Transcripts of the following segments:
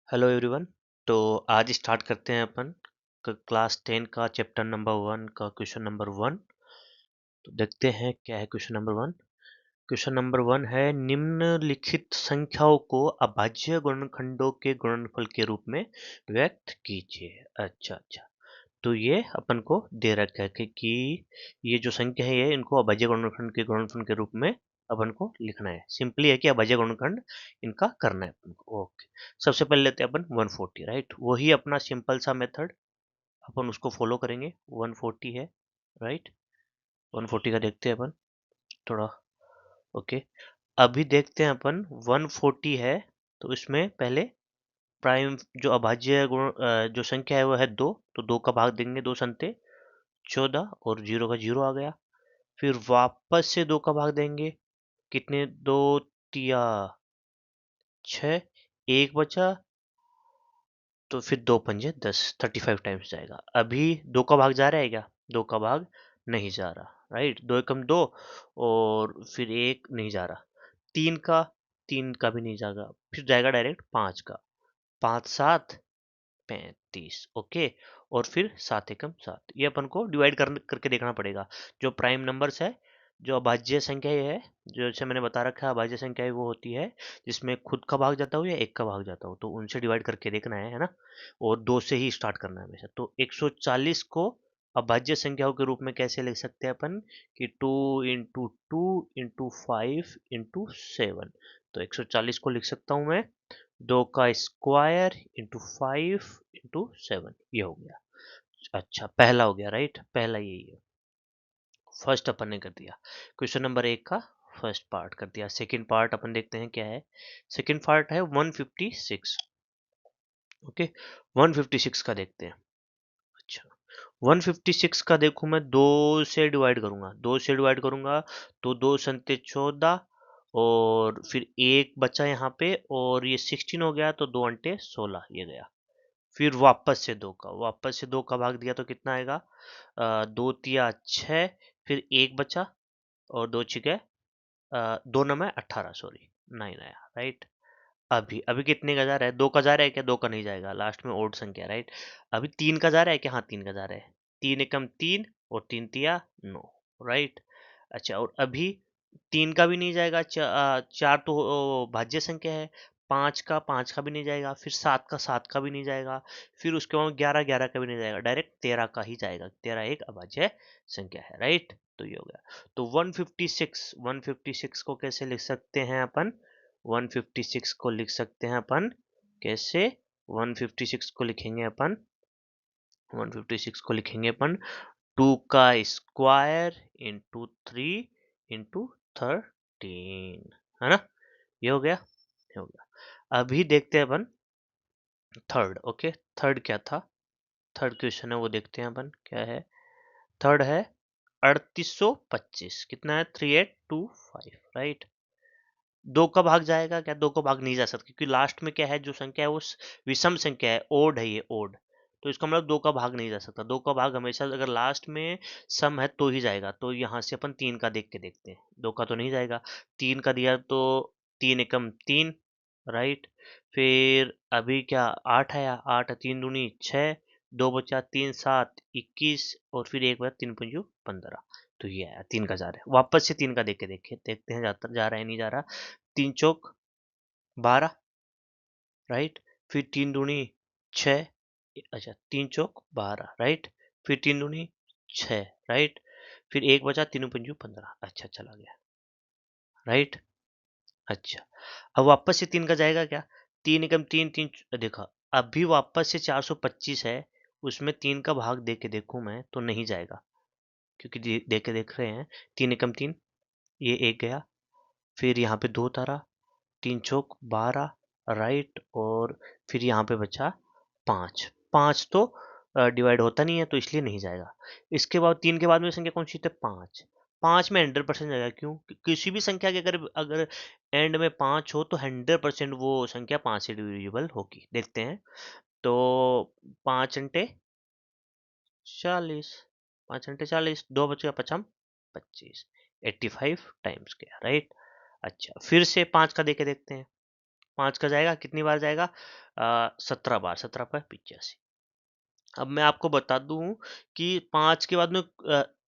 Hello everyone. तो आज start करते हैं अपन क्लास 10 का चैप्टर नंबर 1 का क्वेश्चन नंबर 1। तो देखते हैं क्या है क्वेश्चन नंबर 1। क्वेश्चन नंबर 1 है, निम्नलिखित संख्याओं को अभाज्य गुणनखंडों के गुणनफल के रूप में व्यक्त कीजिए। अच्छा अच्छा। तो ये अपन को दे रखा है कि ये जो संख्या है ये इनको अभाज्य गुणनखंड के गुणनफल के रूप में अपन को लिखना है। सिंपली है कि अभाज्य गुणनखंड इनका करना है अपन को। ओके, सबसे पहले लेते हैं अपन 140, राइट। वही अपना सिंपल सा मेथड अपन उसको फॉलो करेंगे। 140 है, राइट। 140 का देखते हैं अपन थोड़ा। ओके, अभी देखते हैं अपन 140 है तो इसमें पहले प्राइम जो अभाज्य जो संख्या है वो है 2, तो 2 का भाग देंगे। 2 संते 14 और 0 का 0 आ गया। फिर वापस से 2 का भाग देंगे। कितने, 2 तिया 6, 1 बचा, तो फिर 2 पंजे 10, 35 टाइम्स जाएगा। अभी 2 का भाग जा रहा है क्या? 2 का भाग नहीं जा रहा, राइट। 2 एकम 2 और फिर 1 नहीं जा रहा। 3 का भी नहीं जाएगा, फिर जाएगा डायरेक्ट 5 का। 5 7 35, ओके। और फिर 7 एकम 7, ये अपन को डिवाइड करके देखना पड़ेगा। जो प्राइम नंबर्स है, जो अभाज्य संख्या ये है, जो जैसे मैंने बता रखा है अभाज्य संख्या वो होती है जिसमें खुद का भाग जाता हो या एक का भाग जाता हो, तो उनसे डिवाइड करके देखना है ना। और 2 से ही स्टार्ट करना है हमेशा। तो 140 को अभाज्य संख्याओं के रूप में कैसे लिख सकते हैं अपन कि 2 इंटू 2 इंटू 5 इंटू 7। तो 140 को लिख सकता हूँ मैं 2 का स्क्वायर इंटू 5 इंटू 7, ये हो गया। अच्छा, पहला हो गया, राइट। पहला यही है, फर्स्ट अपन ने कर दिया। क्वेश्चन नंबर 1 का फर्स्ट पार्ट कर दिया। सेकंड पार्ट अपन देखते हैं क्या है। सेकंड पार्ट है 156। ओके, 156 का देखते हैं। अच्छा, 156 का देखूं मैं 2 से डिवाइड करूंगा। 2 से डिवाइड करूंगा तो 2 संते 14 और फिर 1 बचा यहाँ पे और ये 16 हो गया, तो 2 अंटे 16 ये गया। फिर वापस से 2 का भाग दिया तो कितना आएगा? 2 तिया 6, फिर 1 बचा और 2 छिके 2 नौ में 18, सॉरी 9 आया, राइट। अभी कितने का जा रहा है? 2 का जा रहा है क्या? 2 का नहीं जाएगा, लास्ट में ओड संख्या, राइट। अभी 3 का जा रहा है क्या? हाँ 3 का जा रहा है। 3 एकम 3 और 3 तिया 9, राइट। अच्छा, और अभी 3 का भी नहीं जाएगा, 4 तो भाज्य संख्या है। 5 का भी नहीं जाएगा, फिर 7 का भी नहीं जाएगा, फिर उसके बाद 11 का भी नहीं जाएगा, डायरेक्ट 13 का ही जाएगा। 13 एक अभाज्य संख्या है, राइट। तो ये हो गया। तो 156 को कैसे लिख सकते हैं अपन? 156 को लिख सकते हैं अपन कैसे? 156 को लिखेंगे अपन 156 को लिखेंगे अपन 2 का स्क्वायर इंटू 3 इंटू 13, है ना। ये हो गया, ये हो गया। अभी देखते हैं अपन थर्ड। ओके, थर्ड क्या था? थर्ड क्वेश्चन है वो देखते हैं अपन क्या है। थर्ड है 3825। कितना है? 3825, राइट। 2 का भाग जाएगा क्या? 2 का भाग नहीं जा सकता क्योंकि लास्ट में क्या है, जो संख्या है वो विषम संख्या है, ओड है, ये ओड। तो इसका मतलब 2 का भाग नहीं जा सकता। 2 का भाग हमेशा अगर लास्ट में सम है तो ही जाएगा। तो यहाँ से अपन 3 का देख के देखते हैं। 2 का तो नहीं जाएगा। 3 का दिया तो 3 एकम 3, राइट। फिर अभी क्या 8 आया? 8 3 दूनी 6, 2 बचा 3 7 21 और फिर 1 बचा 3 पंजू 15। तो ये आया 3 का जा रहा है। वापस से 3 का देख के देखते हैं जाता जा रहा है नहीं जा रहा। 3 चौक 12, राइट। फिर 3 दूनी 6, अच्छा 3 चौक 12, राइट। फिर 3 दूनी 6, राइट। फिर 1 बचा 3 पंजू 15। अच्छा, चला गया, राइट। अच्छा, अब वापस से 3 का जाएगा क्या? 3 एकम 3 3, देखा। अभी वापस से 425 है, उसमें 3 का भाग दे के देखूं मैं तो नहीं जाएगा क्योंकि दे के देख रहे हैं। 3 एकम 3, ये 1 गया। फिर यहाँ पे 2 तारा, 3 चौक 12, राइट। और फिर यहाँ पे बचा 5। 5 तो डिवाइड होता नहीं है तो इसलिए नहीं जाएगा। इसके बाद 3 के बाद में संख्या कौन सी थी? 5। 5 में 100% जाएगा। क्यों? किसी भी संख्या के अगर अगर एंड में 5 हो तो 100% वो संख्या 5 से डिविजिबल होगी। देखते हैं। तो 5 अंटे 40, 5 अंटे 40, 2 बचेगा 5 25, 85 टाइम्स गया, राइट। अच्छा, फिर से 5 का देके देखते हैं। 5 का जाएगा, कितनी बार जाएगा? 17 बार, 17 पर 85। अब मैं आपको बता दूं कि 5 के बाद में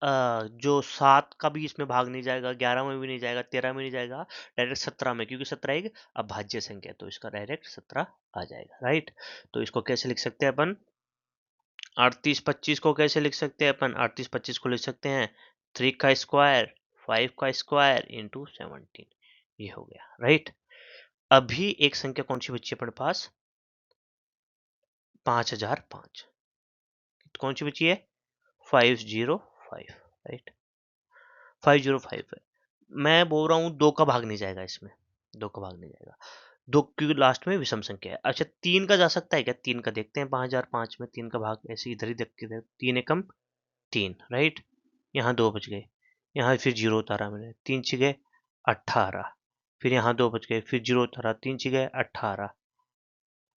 जो 7 का भी इसमें भाग नहीं जाएगा, 11 में भी नहीं जाएगा, 13 में नहीं जाएगा, डायरेक्ट 17 में, क्योंकि 17 एक अभाज्य संख्या है, तो इसका डायरेक्ट 17 आ जाएगा, राइट। तो इसको कैसे लिख सकते हैं अपन? 38 25 को कैसे लिख सकते हैं अपन? 38 25 को लिख सकते हैं 3 का स्क्वायर 5 का स्क्वायर इंटू 17, ये हो गया, राइट। अभी एक संख्या कौन सी बची है अपने पास? 5005। कौन सी बची है? 505, राइट। 505 है। मैं बोल रहा हूँ 2 का भाग नहीं जाएगा इसमें, 2 का भाग नहीं जाएगा, 2 क्योंकि लास्ट में विषम संख्या है। अच्छा 3 का जा सकता है क्या? 3 का देखते हैं, 5005 में 3 का भाग ऐसे इधर ही देख के, 3 एकम 3, राइट। यहाँ 2 बच गए, यहाँ फिर 0 उतारा मैंने, 3 छिके 18, फिर यहाँ 2 बच गए, फिर 0 उतारा, 3 छिके 18,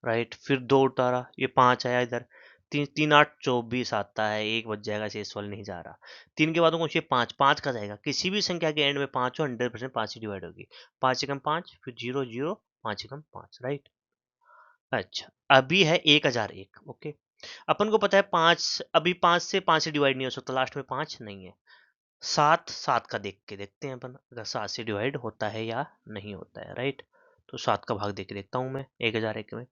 राइट। फिर 2 उतारा, ये 5 आया इधर, 3 3 8 24 आता है, एक बच जाएगा, शेष वाला नहीं जा रहा। 3 के बाद कौन सी? 5, 5 का जाएगा, किसी भी संख्या के एंड में 5 हो 100% 5 ही डिवाइड होगी। 5 एकम 5, फिर 0 0, 5 एकम 5, राइट। अच्छा अभी है 1001, ओके। अपन को पता है 5, अभी 5 से 5 से डिवाइड नहीं हो सकता, लास्ट में 5 नहीं है। 7 7 का देख के देखते हैं अपन, अगर 7 से डिवाइड होता है या नहीं होता है, राइट। तो 7 का भाग देख के देखता हूँ मैं 1001 में,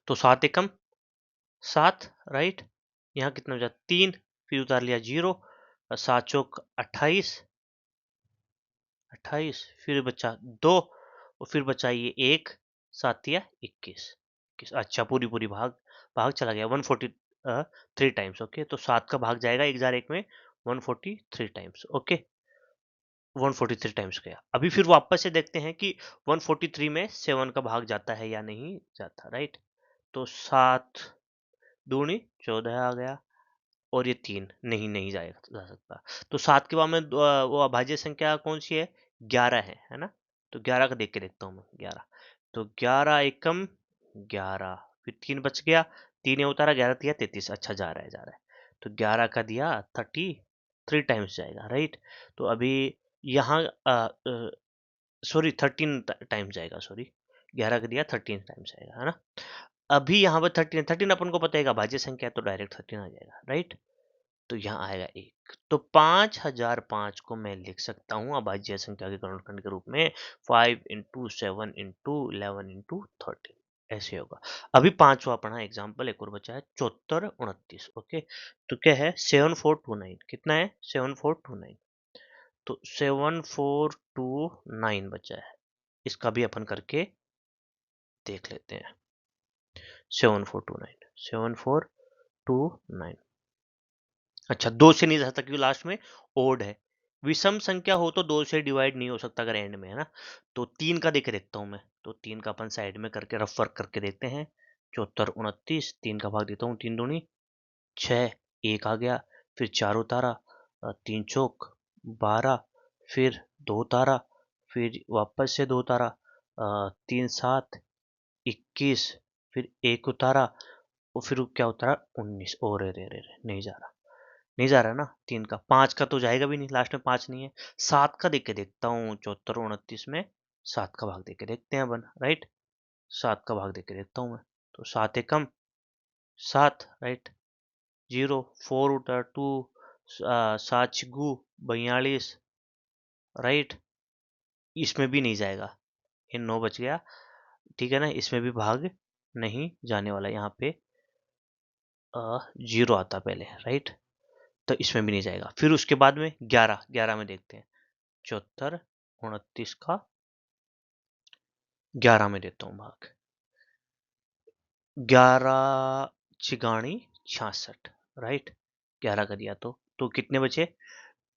तो 7 एकम 7, राइट। यहाँ कितना बचा? 3, फिर उतार लिया 0, 7 चौक 28, 28, फिर बचा 2, और फिर बचा ये 1, 7 या 21, 21। अच्छा पूरी पूरी भाग भाग चला गया 143 टाइम्स, ओके। तो 7 का भाग जाएगा 1001 में 143 टाइम्स, ओके। 143 टाइम्स गया। अभी फिर वापस से देखते हैं कि 143 में 7 का भाग जाता है या नहीं जाता, राइट। तो 7 दूनी 14 आ गया, और ये 3 नहीं नहीं जाएगा, जा सकता। तो 7 के बाद में वो अभाज्य संख्या कौन सी है? 11 है ना। तो 11 का देख के देखता हूँ मैं, 11। तो 11 एकम 11, फिर 3 बच गया, 3 ये उतारा, 11 दिया 33। अच्छा जा रहा है, जा रहा है। तो 11 का दिया 33 टाइम्स जाएगा, राइट। तो अभी यहाँ सॉरी 13 टाइम्स जाएगा, सॉरी 11 का दिया 13 टाइम्स जाएगा, है ना। अभी यहाँ पर 13 अपन को पता है भाज्य संख्या है, तो डायरेक्ट 13 आ जाएगा, राइट। तो यहाँ आएगा 1। तो 5005 को मैं लिख सकता हूँ अभाज्य संख्या के गुणनखंड के रूप में 5 इंटू 7 इंटू 11 इंटू 13, ऐसे होगा। अभी पांचवा पढ़ा एग्जाम्पल, एक और बचा है 7429, ओके। तो क्या है? 7429, कितना है? 7429। तो 7429 बचा है, इसका भी अपन करके देख लेते हैं। 7429, 7429। अच्छा 2 से नहीं जा सकता क्योंकि लास्ट में ओड है। विषम संख्या हो तो 2 से डिवाइड नहीं हो सकता अगर एंड में, है ना। तो 3 का देख देखता हूँ मैं, तो 3 का अपन साइड में करके रफ वर्क करके देखते हैं। 7429, 3 का भाग देता हूँ, 3 दूनी 6, 1 आ गया, फिर 4 उतारा, 3 चौक 12, फिर 2 उतारा, फिर वापस से 2 उतारा, 3 7 21, फिर 1 उतारा, और फिर क्या उतारा? 19। और रे रे रे नहीं जा रहा, नहीं जा रहा ना। 3 का, 5 का तो जाएगा भी नहीं, लास्ट में 5 नहीं है। 7 का देख के देखता हूँ, 7429 में 7 का भाग देख के देखते हैं अपन, राइट। 7 का भाग देख के देखता हूँ मैं, तो 7 एकम 7, राइट। 0 4 उतार 2, 7 छिगु 42, राइट। इसमें भी नहीं जाएगा, ये 9 बच गया, ठीक है ना। इसमें भी भाग नहीं जाने वाला, यहाँ पे 0 आता पहले, राइट। तो इसमें भी नहीं जाएगा। फिर उसके बाद में 11, 11 में देखते हैं। 7429 का 11 में देता हूँ भाग, 11 छिगाणी 66, राइट। 11 का दिया तो कितने बचे?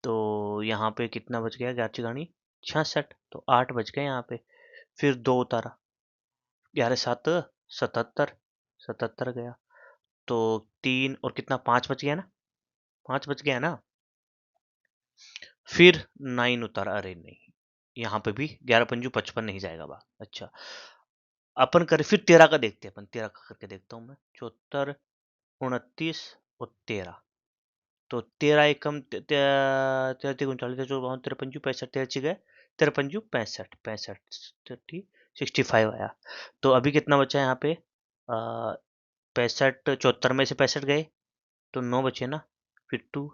तो यहाँ पे कितना बच गया? 11 छिगाणी 66, तो 8 बच गए यहाँ पे। फिर 2 उतारा, 11 7 77, 77 गया, तो 3 और कितना? 5 बच गया ना, 5 बच गया ना। फिर 9 उतारा, अरे नहीं, यहाँ पे भी 11 पंजू 55 नहीं जाएगा भाग। अच्छा अपन करें फिर 13 का देखते हैं, अपन 13 का करके देखता हूँ मैं। 74 29 और 13, तो 13 एकम 13 39 चौवन 13 पंजू 65, 13 गए 13 पंजू 65, 65 30 65 आया। तो अभी कितना बचा यहाँ पे 65 74 में से 65 गए तो 9 बचे ना, फिर 2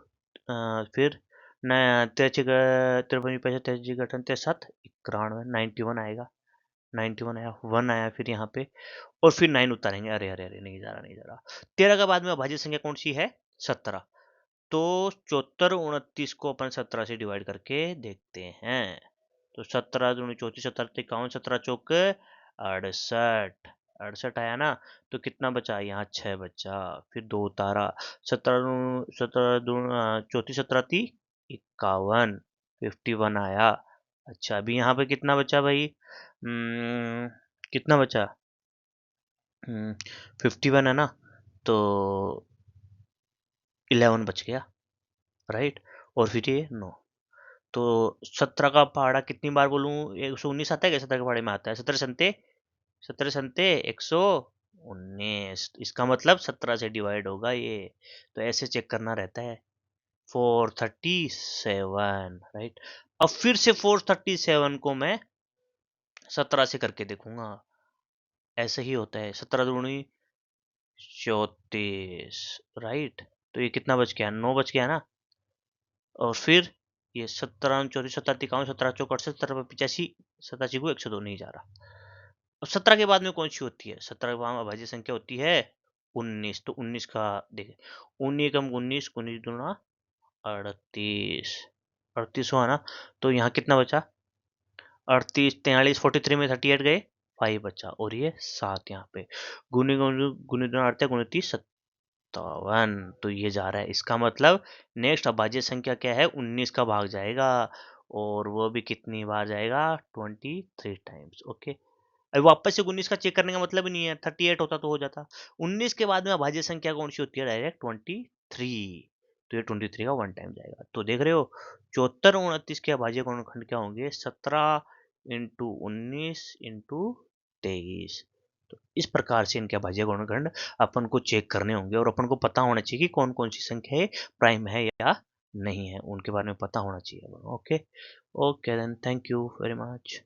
फिर न 53 पैंसठ 83 गठन 63 91 91 आएगा, 91 आया, 1 आया फिर यहाँ पे और फिर 9 उतारेंगे। अरे अरे अरे नहीं जा रहा नहीं जा रहा। 13 के बाद में अभाज्य संख्या कौन सी है? 17। तो 74 29 को अपन 17 से डिवाइड करके देखते हैं। तो 17 दूनी 34 17 51 17 चौक 68 68 आया ना। तो कितना बचा? यहाँ 6 बचा, फिर 2 उतारा। 17 34 17 थी 51 51 आया। अच्छा अभी यहाँ पे कितना बचा भाई? कितना बचा? 51 है ना, तो 11 बच गया, राइट। और फिर ये 9। तो 17 का पहाड़ा कितनी बार बोलूं? 119 आता है क्या? 17 के पहाड़े में आता है 17 संते 119। इसका मतलब 17 से डिवाइड होगा ये। तो ऐसे चेक करना रहता है। 437, राइट। अब फिर से 437 को मैं 17 से करके देखूंगा। ऐसे ही होता है। 17 दूनी 34, राइट। तो ये कितना बच गया? 9 बच गया ना। और फिर ये 17 34 17 51 17 चौक 68 17 85 87 को 102 नहीं जा रहा। अब 17 के बाद में कौन सी होती है? 17 के बाद में अभाज्य संख्या होती है 19। तो 19 का देखें, 19 कम 19 19 दूना 38 38 हुआ ना। तो यहाँ कितना बचा? 38 43 43 में 38 गए, 5 बचा और ये 7 यहाँ पे। गुनी गुनी गुनी दूना 38 गुनी 30 57। तो ये जा रहा है। इसका मतलब नेक्स्ट अभाज्य संख्या क्या है? 19 का भाग जाएगा और वो भी कितनी बार जाएगा? 23 टाइम्स। ओके। अभी वापस से 19 का चेक करने का मतलब ही नहीं है। 38 होता तो हो जाता। 19 के बाद में अभाज्य संख्या कौन सी होती है? डायरेक्ट 23। तो ये 23 का 1 टाइम जाएगा। तो देख रहे हो 74 29 के अभाज्य गुणनखंड क्या होंगे? 17 इंटू 19 इंटू 23। तो इस प्रकार से इनके अभाज्य गुणनखंड अपन को चेक करने होंगे और अपन को पता होना चाहिए कि कौन कौन सी संख्या प्राइम है या नहीं है, उनके बारे में पता होना चाहिए। Okay okay then, thank you very much.